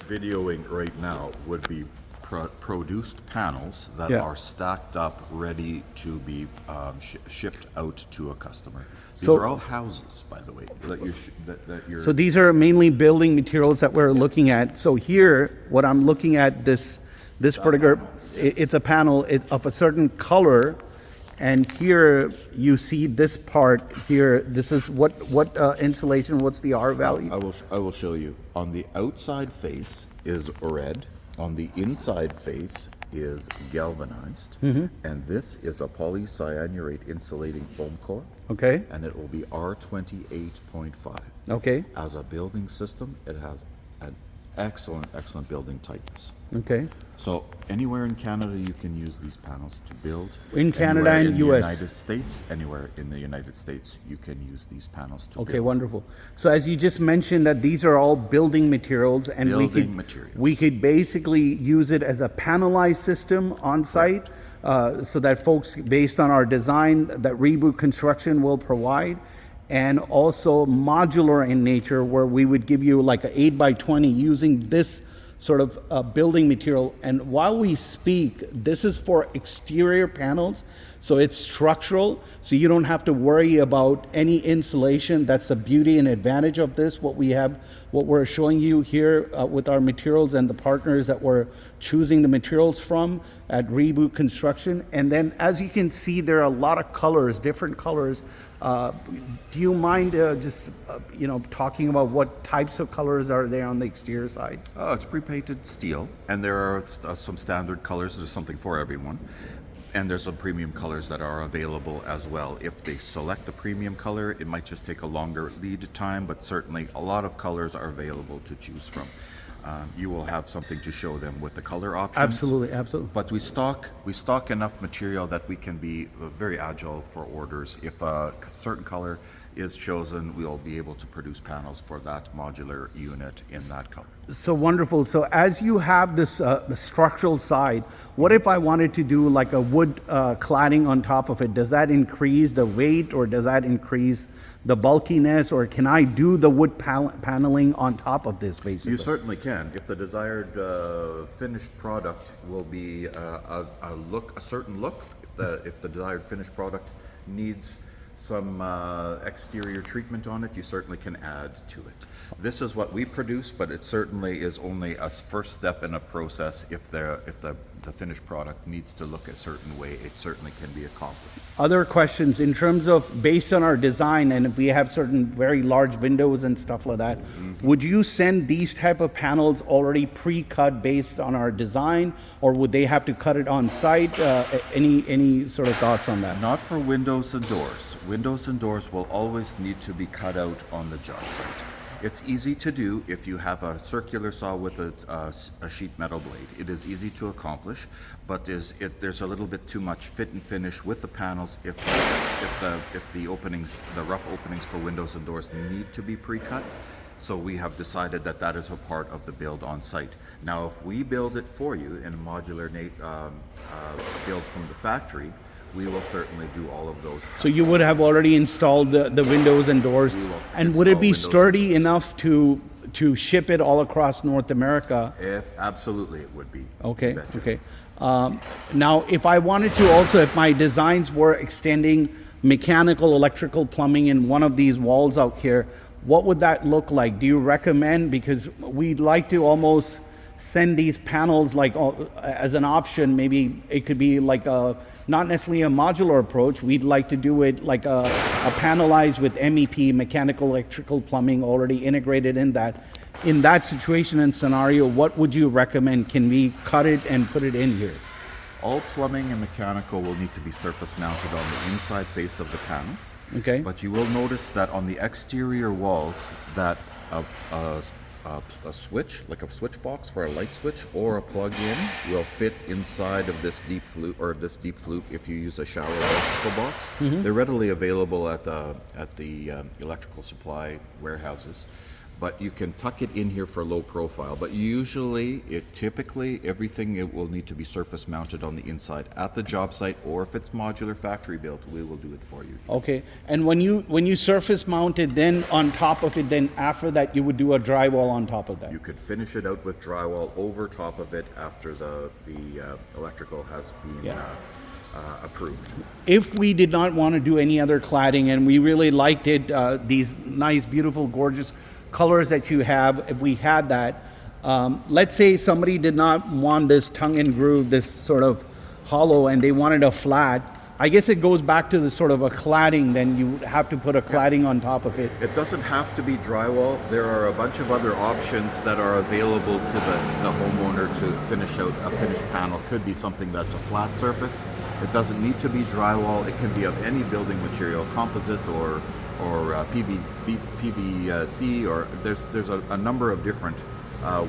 videoing right now would be produced panels that Yeah. are stacked up, ready to be shipped out to a customer. These So- are all houses, by the way, that you're. So these are mainly building materials that we're looking at. So here, what I'm looking at, this particular, it's a panel of a certain color, and here you see this part here. This is what insulation? What's the R value? I will show you. On the outside face is red. On the inside face is galvanized, and this is a polycyanurate insulating foam core. Okay. And it will be R28.5. Okay. As a building system, it has an excellent building tightness. Okay. So anywhere in Canada, you can use these panels to build. In Canada Anywhere and in the US. United States, anywhere in the United States, you can use these panels to build. Okay, wonderful. So as you just mentioned that these are all building materials, and Building materials. we could basically use it as a panelized system on site, so that folks, based on our design that Reboot Construction will provide, and also modular in nature, where we would give you like an 8x20 using this sort of building material. And while we speak, this is for exterior panels, so it's structural, so you don't have to worry about any insulation. That's the beauty and advantage of this. What we're showing you here with our materials and the partners that we're choosing the materials from at Reboot Construction. And then, as you can see, there are a lot of colors, different colors. Do you mind talking about what types of colors are there on the exterior side? Oh, it's pre-painted steel, and there are some standard colors. There's something for everyone. And there's some premium colors that are available as well. If they select a premium color, it might just take a longer lead time, but certainly a lot of colors are available to choose from. You will have something to show them with the color options. Absolutely. But we stock enough material that we can be very agile for orders. If a certain color is chosen, we'll be able to produce panels for that modular unit in that color. So wonderful. So as you have this the structural side, what if I wanted to do like a wood cladding on top of it? Does that increase the weight, or does that increase the bulkiness, or can I do the wood paneling on top of this, basically? You certainly can. If the desired finished product will be a certain look, if the desired finished product needs some exterior treatment on it, you certainly can add to it. This is what we produce, but it certainly is only a first step in a process. If the finished product needs to look a certain way, it certainly can be accomplished. Other questions in terms of, based on our design, and if we have certain very large windows and stuff like that, would you send these type of panels already pre-cut based on our design, or would they have to cut it on site? Any sort of thoughts on that? Not for windows and doors. Windows and doors will always need to be cut out on the job site. It's easy to do if you have a circular saw with a sheet metal blade. It is easy to accomplish, but there's a little bit too much fit and finish with the panels if the rough openings for windows and doors need to be pre-cut. So we have decided that is a part of the build on site. Now, if we build it for you in a modular build from the factory, we will certainly do all of those. So you would have already installed the windows and doors, and would it be sturdy enough to ship it all across North America? Absolutely, it would be. Okay. Now, if I wanted to also, if my designs were extending mechanical, electrical, plumbing in one of these walls out here, what would that look like? Do you recommend? Because we'd like to almost send these panels like as an option. Maybe it could be like not necessarily a modular approach. We'd like to do it like a panelized with MEP, mechanical, electrical, plumbing already integrated in that. In that situation and scenario, what would you recommend? Can we cut it and put it in here? All plumbing and mechanical will need to be surface mounted on the inside face of the panels. Okay. But you will notice that on the exterior walls that a switch, like a switch box for a light switch or a plug-in, will fit inside of this deep flute if you use a shower electrical box. They're readily available at the electrical supply warehouses. but you can tuck it in here for low profile. But usually, typically, everything it will need to be surface mounted on the inside at the job site, or if it's modular factory built, we will do it for you. Okay, and when you surface mount it, then on top of it, then after that you would do a drywall on top of that. You could finish it out with drywall over top of it after the electrical has been approved. If we did not want to do any other cladding and we really liked it, these nice, beautiful, gorgeous colors that you have, if we had that, let's say somebody did not want this tongue and groove, this sort of hollow, and they wanted a flat, I guess it goes back to the sort of a cladding, then you would have to put a cladding on top of it. It doesn't have to be drywall. There are a bunch of other options that are available to the homeowner to finish out a finished panel. Could be something that's a flat surface. It doesn't need to be drywall. It can be of any building material, composite or PVC, or there's a number of different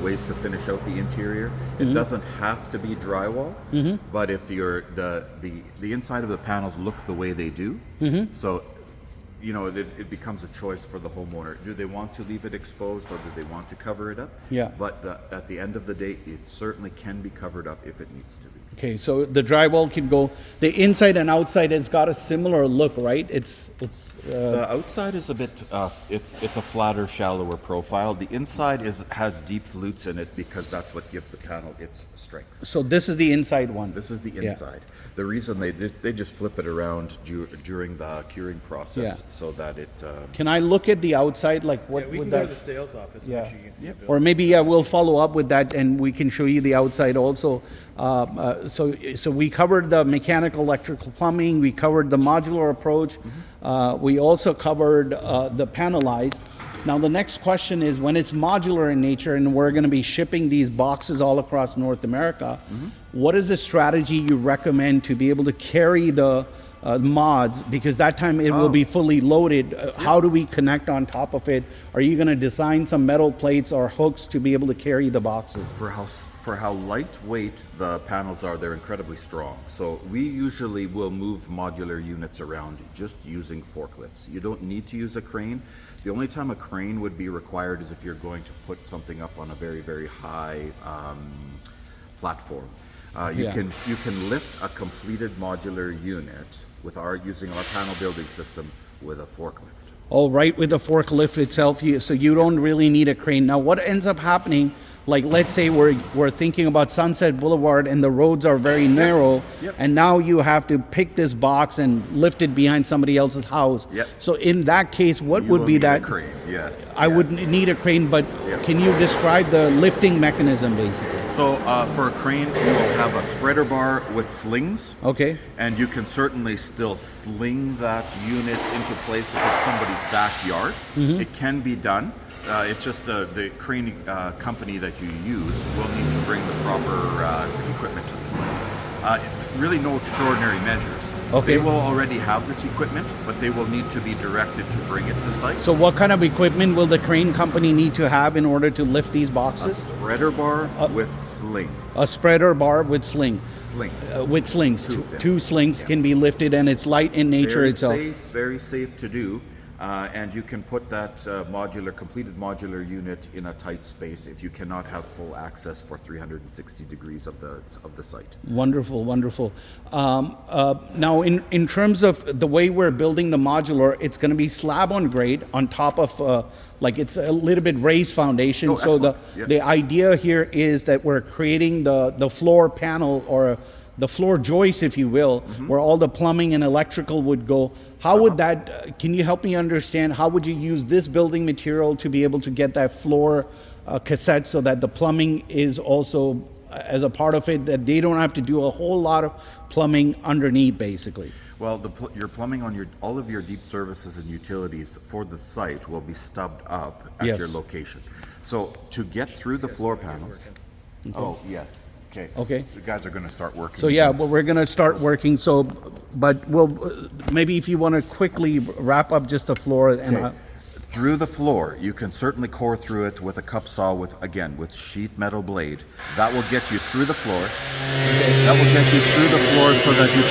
ways to finish out the interior. It doesn't have to be drywall, but if the inside of the panels look the way they do, so it becomes a choice for the homeowner. Do they want to leave it exposed, or do they want to cover it up? Yeah. But at the end of the day, it certainly can be covered up if it needs to be. Okay, so the drywall can go, the inside and outside has got a similar look, right? The outside is a bit, it's a flatter, shallower profile. The inside has deep flutes in it because that's what gives the panel its strength. So this is the inside one. This is the inside. The reason they just flip it around during the curing process so that it. Can I look at the outside? Like what we would can go that? to the sales office and actually you can see the building. Or maybe we'll follow up with that and we can show you the outside also. So we covered the mechanical, electrical, plumbing. We covered the modular approach. We also covered the panelized. Now the next question is, when it's modular in nature and we're going to be shipping these boxes all across North America, what is the strategy you recommend to be able to carry the mods? Because that time it will be fully loaded. How do we connect on top of it? Are you going to design some metal plates or hooks to be able to carry the boxes? For how lightweight the panels are, they're incredibly strong. So we usually will move modular units around just using forklifts. You don't need to use a crane. The only time a crane would be required is if you're going to put something up on a very, very high platform. You can lift a completed modular unit using our panel building system with a forklift. Oh, right, with the forklift itself, so you don't really need a crane. Now, what ends up happening, like let's say we're thinking about Sunset Boulevard and the roads are very narrow, and now you have to pick this box and lift it behind somebody else's house. So in that case, what would be that? A crane, yes. I would need a crane, but can you describe the lifting mechanism basically? So for a crane, you will have a spreader bar with slings. Okay. And you can certainly still sling that unit into place if it's somebody's backyard. It can be done. It's just the crane company that you use will need to bring the proper equipment to the site. Really no extraordinary measures. Okay. They will already have this equipment, but they will need to be directed to bring it to site. So what kind of equipment will the crane company need to have in order to lift these A boxes? spreader bar with slings. A spreader bar with slings. Slings. With slings. Two slings can be lifted, and it's light in nature itself. Very safe to do. And you can put that completed modular unit in a tight space if you cannot have full access for 360 degrees of the site. Wonderful, wonderful. Now, in terms of the way we're building the modular, it's going to be slab on grade on top of, it's a little bit raised foundation. So the idea here is that we're creating the floor panel, or the floor joist, if you will, where all the plumbing and electrical would go. How would that, can you help me understand, how would you use this building material to be able to get that floor cassette so that the plumbing is also as a part of it, that they don't have to do a whole lot of plumbing underneath basically? Well, your plumbing on all of your deep services and utilities for the site will be stubbed up at your location. So to get through the floor panels, oh yes. Okay. The guys are going to start working. So we're going to start working. So, but maybe if you want to quickly wrap up just the floor and. Through the floor, you can certainly core through it with a cup saw with sheet metal blade. That will get you through the floor. That will get you through the floor so that you can